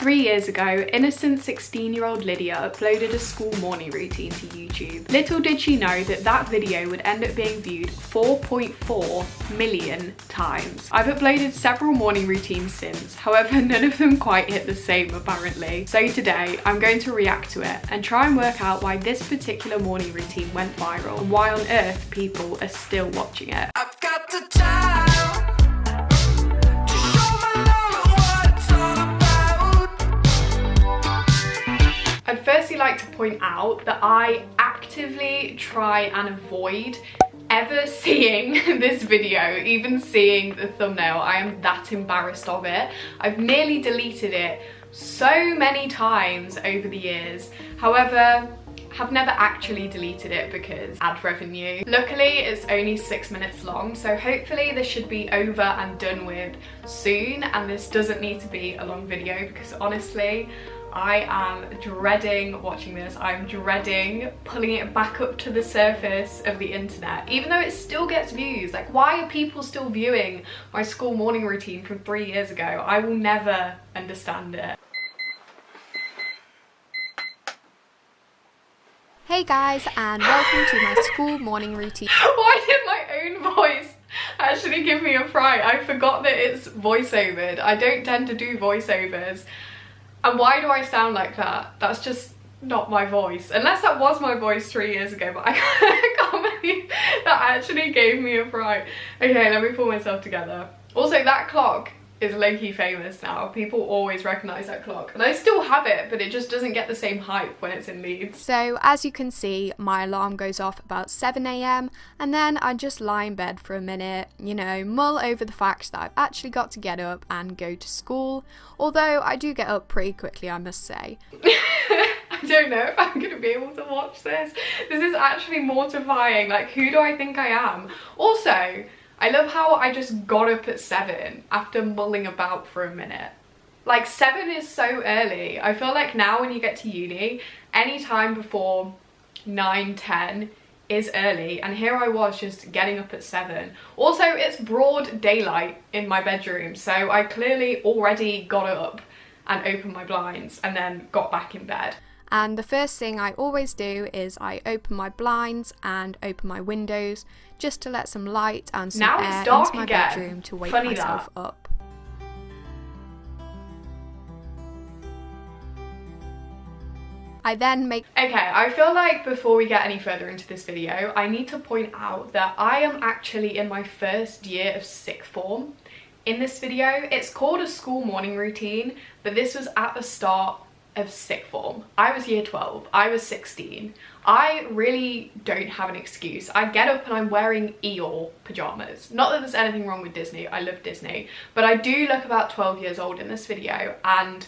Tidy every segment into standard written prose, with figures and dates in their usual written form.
3 years ago, innocent 16-year-old Lydia uploaded a school morning routine to YouTube. Little did she know that that video would end up being viewed 4.4 million times. I've uploaded several morning routines since, however none of them quite hit the same apparently. So today I'm going to react to it and try and work out why this particular morning routine went viral and why on earth people are still watching it. I've got the time. I'd firstly like to point out that I actively try and avoid ever seeing this video, even seeing the thumbnail. I am that embarrassed of it. I've nearly deleted it so many times over the years. However, have never actually deleted it because ad revenue. Luckily, it's only 6 minutes long, so hopefully this should be over and done with soon, and this doesn't need to be a long video because honestly, I am dreading watching this. I'm dreading pulling it back up to the surface of the internet, even though it still gets views. Like, why are people still viewing my school morning routine from 3 years ago? I will never understand it. Hey guys, and welcome to my school morning routine. Why did my own voice actually give me a fright? I forgot that it's voiceovered. I don't tend to do voiceovers. And why do I sound like that? That's just not my voice. Unless that was my voice 3 years ago, but I can't believe that actually gave me a fright. Okay, let me pull myself together. Also, that clock is low-key famous now. People always recognise that clock. And I still have it, but it just doesn't get the same hype when it's in Leeds. So as you can see, my alarm goes off about 7 AM and then I just lie in bed for a minute, you know, mull over the fact that I've actually got to get up and go to school. Although I do get up pretty quickly, I must say. I don't know if I'm going to be able to watch this. This is actually mortifying. Like, who do I think I am? Also, I love how I just got up at 7 after mulling about for a minute. Like, 7 is so early. I feel like now when you get to uni, any time before 9, 10 is early, and here I was just getting up at 7. Also, it's broad daylight in my bedroom, so I clearly already got up and opened my blinds and then got back in bed. And the first thing I always do is I open my blinds and open my windows just to let some light and some air into my bedroom to wake myself up. I then make... Okay, I feel like before we get any further into this video, I need to point out that I am actually in my first year of sixth form. In this video, it's called a school morning routine, but this was at the start of sixth form. I was year 12, I was 16. I really don't have an excuse. I get up and I'm wearing Eeyore pajamas. Not that there's anything wrong with Disney, I love Disney, but I do look about 12 years old in this video, and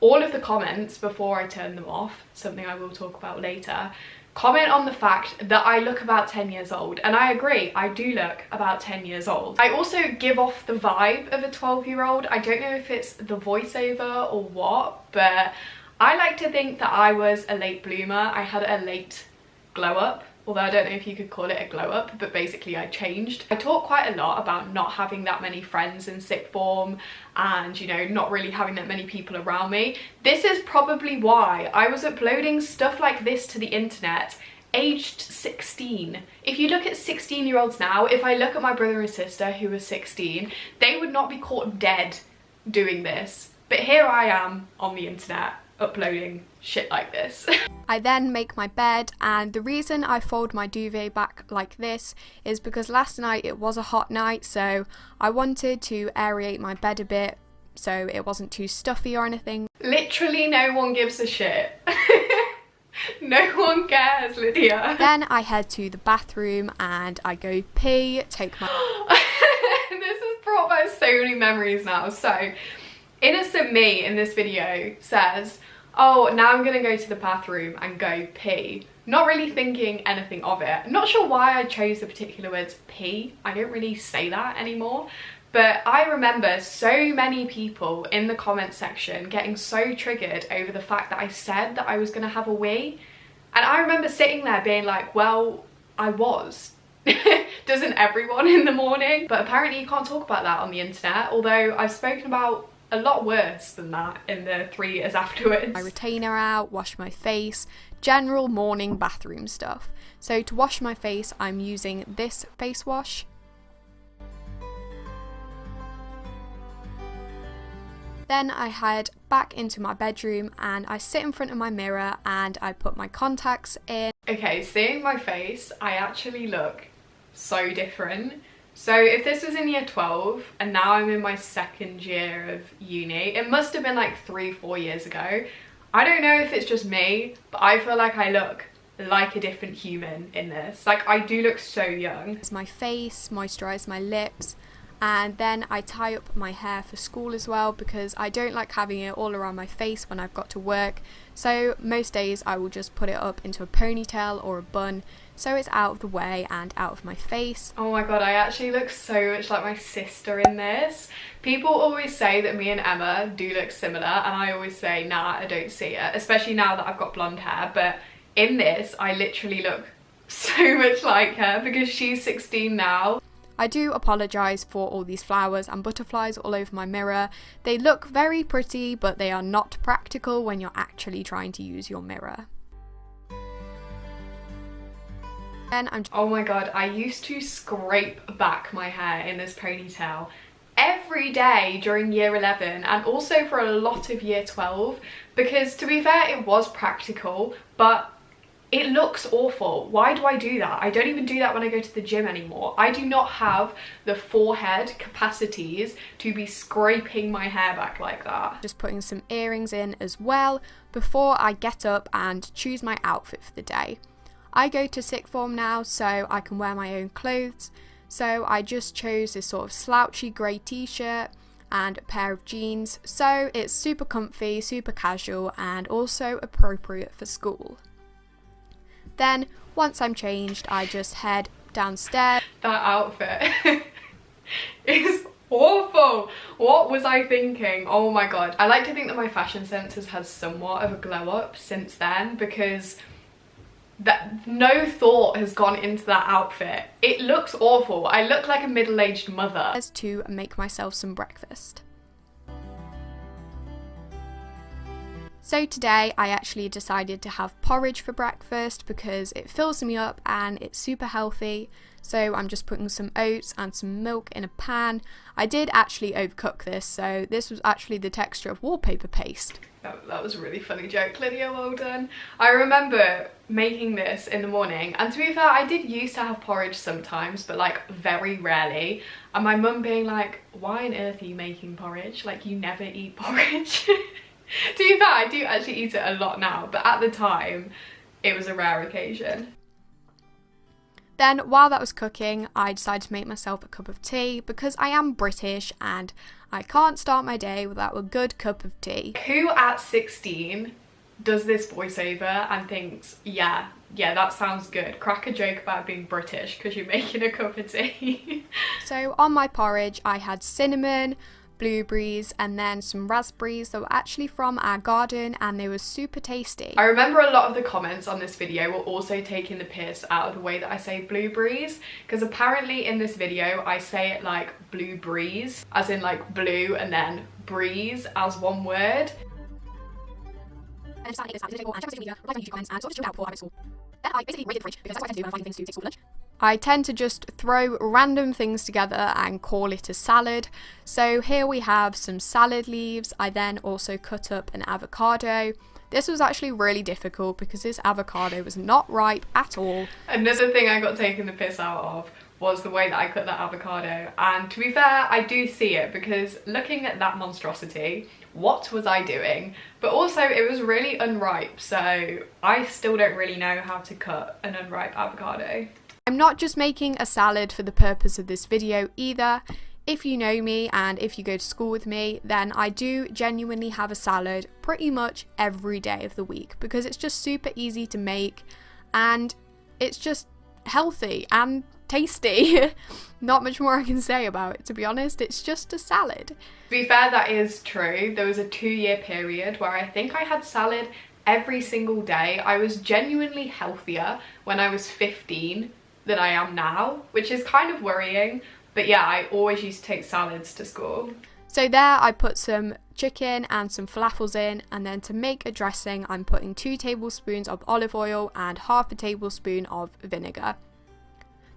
all of the comments before I turn them off, something I will talk about later, comment on the fact that I look about 10 years old, and I agree, I do look about 10 years old. I also give off the vibe of a 12-year-old. I don't know if it's the voiceover or what, but I like to think that I was a late bloomer. I had a late glow up, although I don't know if you could call it a glow up, but basically I changed. I talk quite a lot about not having that many friends in sixth form and, you know, not really having that many people around me. This is probably why I was uploading stuff like this to the internet aged 16. If you look at 16-year-olds now, if I look at my brother and sister who were 16, they would not be caught dead doing this. But here I am on the internet uploading shit like this. I then make my bed, and the reason I fold my duvet back like this is because last night it was a hot night, so I wanted to aerate my bed a bit so it wasn't too stuffy or anything. Literally no one gives a shit. No one cares, Lydia. Then I head to the bathroom and I go pee, take my... This has brought back so many memories now. So, innocent me in this video says, oh, now I'm gonna go to the bathroom and go pee. Not really thinking anything of it. I'm not sure why I chose the particular words pee. I don't really say that anymore. But I remember so many people in the comment section getting so triggered over the fact that I said that I was gonna have a wee. And I remember sitting there being like, well, I was. Doesn't everyone in the morning? But apparently you can't talk about that on the internet, although I've spoken about a lot worse than that in the 3 years afterwards. My retainer out, wash my face, general morning bathroom stuff. So to wash my face, I'm using this face wash. Then I head back into my bedroom and I sit in front of my mirror and I put my contacts in. Okay, seeing my face, I actually look so different. So if this was in year 12 and now I'm in my 2nd year of uni, it must have been like 3-4 years ago. I don't know if it's just me, but I feel like I look like a different human in this. Like, I do look so young. My face, moisturise my lips, and then I tie up my hair for school as well because I don't like having it all around my face when I've got to work. So most days I will just put it up into a ponytail or a bun so it's out of the way and out of my face. Oh my god, I actually look so much like my sister in this. People always say that me and Emma do look similar and I always say nah, I don't see it, especially now that I've got blonde hair, but in this I literally look so much like her because she's 16 now. I do apologise for all these flowers and butterflies all over my mirror. They look very pretty, but they are not practical when you're actually trying to use your mirror. Then oh my god, I used to scrape back my hair in this ponytail every day during year 11 and also for a lot of year 12 because, to be fair, it was practical, but it looks awful. Why do I do that? I don't even do that when I go to the gym anymore. I do not have the forehead capacities to be scraping my hair back like that. Just putting some earrings in as well before I get up and choose my outfit for the day. I go to sixth form now, so I can wear my own clothes. So I just chose this sort of slouchy grey t-shirt and a pair of jeans. So it's super comfy, super casual, and also appropriate for school. Then, once I'm changed, I just head downstairs. That outfit is awful. What was I thinking? Oh my god. I like to think that my fashion sense has had somewhat of a glow up since then because that no thought has gone into that outfit. It looks awful. I look like a middle-aged mother. To make myself some breakfast. So today I actually decided to have porridge for breakfast because it fills me up and it's super healthy. So I'm just putting some oats and some milk in a pan. I did actually overcook this, so this was actually the texture of wallpaper paste. That was a really funny joke, Lydia, well done. I remember making this in the morning, and to be fair, I did used to have porridge sometimes, but like very rarely. And my mum being like, why on earth are you making porridge? Like, you never eat porridge. To be fair, I do actually eat it a lot now, but at the time, it was a rare occasion. Then, while that was cooking, I decided to make myself a cup of tea because I am British and I can't start my day without a good cup of tea. Who at 16 does this voiceover and thinks, yeah, that sounds good. Crack a joke about being British because you're making a cup of tea. So on my porridge, I had cinnamon, blueberries, and then some raspberries that were actually from our garden, and they were super tasty. I remember a lot of the comments on this video were also taking the piss out of the way that I say blueberries, because apparently in this video I say it like blue breeze, as in like blue and then breeze as one word. I tend to just throw random things together and call it a salad. So here we have some salad leaves. I then also cut up an avocado. This was actually really difficult because this avocado was not ripe at all. Another thing I got taken the piss out of was the way that I cut that avocado, and to be fair, I do see it because looking at that monstrosity, what was I doing? But also it was really unripe, so I still don't really know how to cut an unripe avocado. I'm not just making a salad for the purpose of this video either. If you know me and if you go to school with me, then I do genuinely have a salad pretty much every day of the week because it's just super easy to make and it's just healthy and tasty. Not much more I can say about it, to be honest. It's just a salad. To be fair, that is true. There was a 2-year period where I think I had salad every single day. I was genuinely healthier when I was 15 than I am now, which is kind of worrying. But yeah, I always used to take salads to school. So there I put some chicken and some falafels in, and then to make a dressing I'm putting 2 tablespoons of olive oil and half a tablespoon of vinegar.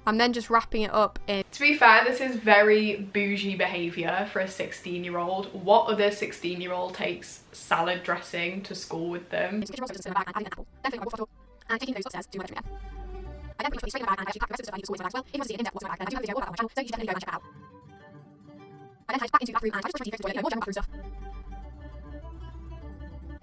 I'm then just wrapping it up in... To be fair, this is very bougie behaviour for a 16-year-old. What other 16-year-old takes salad dressing to school with them? And taking those upstairs to my bedroom again. I then put it straight in the bag and I actually pack the rest of the stuff I use the school as well. If you want to see an in-depth what's in my bag, then I do have a video all about my channel, so you should definitely go and check it out. I then head back into the bathroom and I just brush my teeth, go to the toilet, more general bathroom stuff.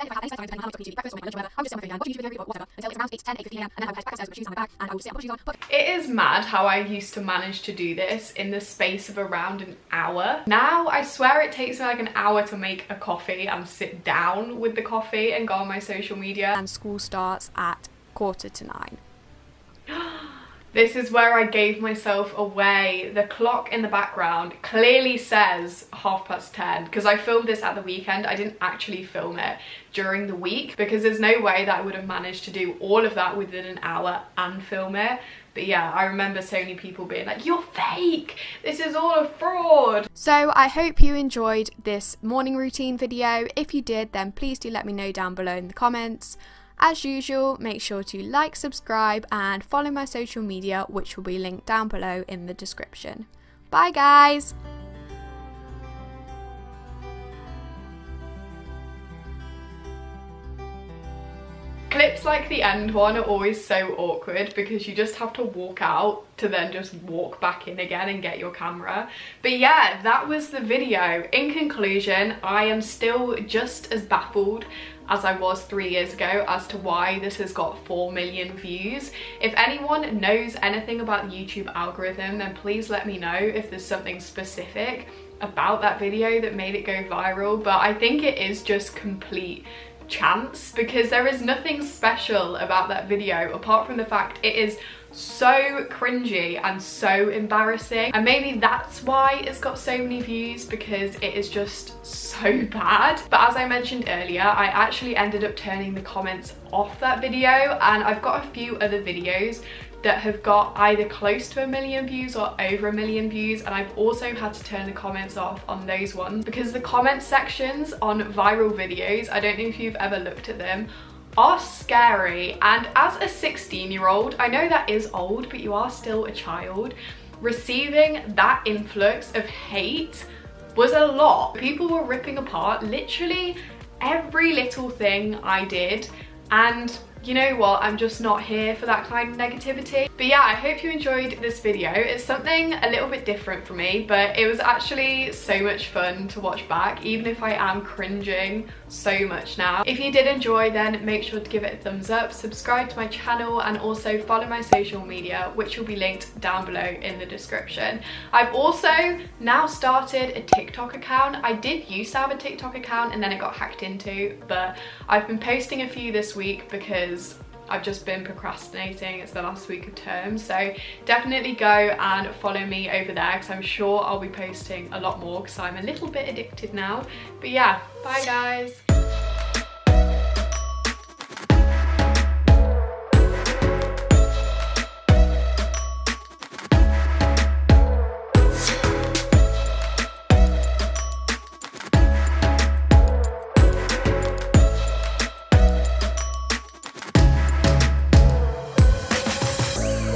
Then if I have any spare time, depending on how much I took me to breakfast or my lunch or whatever, I'll just sit on my phone again, watch a YouTube video or whatever, until it's around 8 to 10, 8:15 am, and then I will head back upstairs with my shoes on my bag, and I will sit and put my shoes on. It is mad how I used to manage to do this in the space of around an hour. Now I swear it takes me like an hour to make a coffee and sit down with the coffee and go on my social media. And school starts at 8:45. This is where I gave myself away. The clock in the background clearly says 10:30 because I filmed this at the weekend. I didn't actually film it during the week because there's no way that I would have managed to do all of that within an hour and film it. But yeah, I remember so many people being like, you're fake, this is all a fraud. So I hope you enjoyed this morning routine video. If you did, then please do let me know down below in the comments. As usual, make sure to like, subscribe and follow my social media, which will be linked down below in the description. Bye guys! Clips like the end one are always so awkward because you just have to walk out to then just walk back in again and get your camera. But yeah, that was the video. In conclusion, I am still just as baffled as I was 3 years ago as to why this has got 4 million views. If anyone knows anything about the YouTube algorithm, then please let me know if there's something specific about that video that made it go viral. But I think it is just complete chance because there is nothing special about that video apart from the fact it is so cringy and so embarrassing, and maybe that's why it's got so many views, because it is just so bad. But as I mentioned earlier, I actually ended up turning the comments off that video, and I've got a few other videos that have got either close to 1 million views or over 1 million views, and I've also had to turn the comments off on those ones because the comment sections on viral videos, I don't know if you've ever looked at them, are scary. And as a 16-year-old, I know that is old, but you are still a child, receiving that influx of hate was a lot. People were ripping apart literally every little thing I did, and you know what, I'm just not here for that kind of negativity. But yeah, I hope you enjoyed this video. It's something a little bit different for me, but it was actually so much fun to watch back, even if I am cringing so much now. If you did enjoy, then make sure to give it a thumbs up, subscribe to my channel, and also follow my social media, which will be linked down below in the description. I've also now started a TikTok account. I did used to have a TikTok account and then it got hacked into, but I've been posting a few this week because I've just been procrastinating. It's the last week of term, so definitely go and follow me over there because I'm sure I'll be posting a lot more because I'm a little bit addicted now. But yeah, bye guys.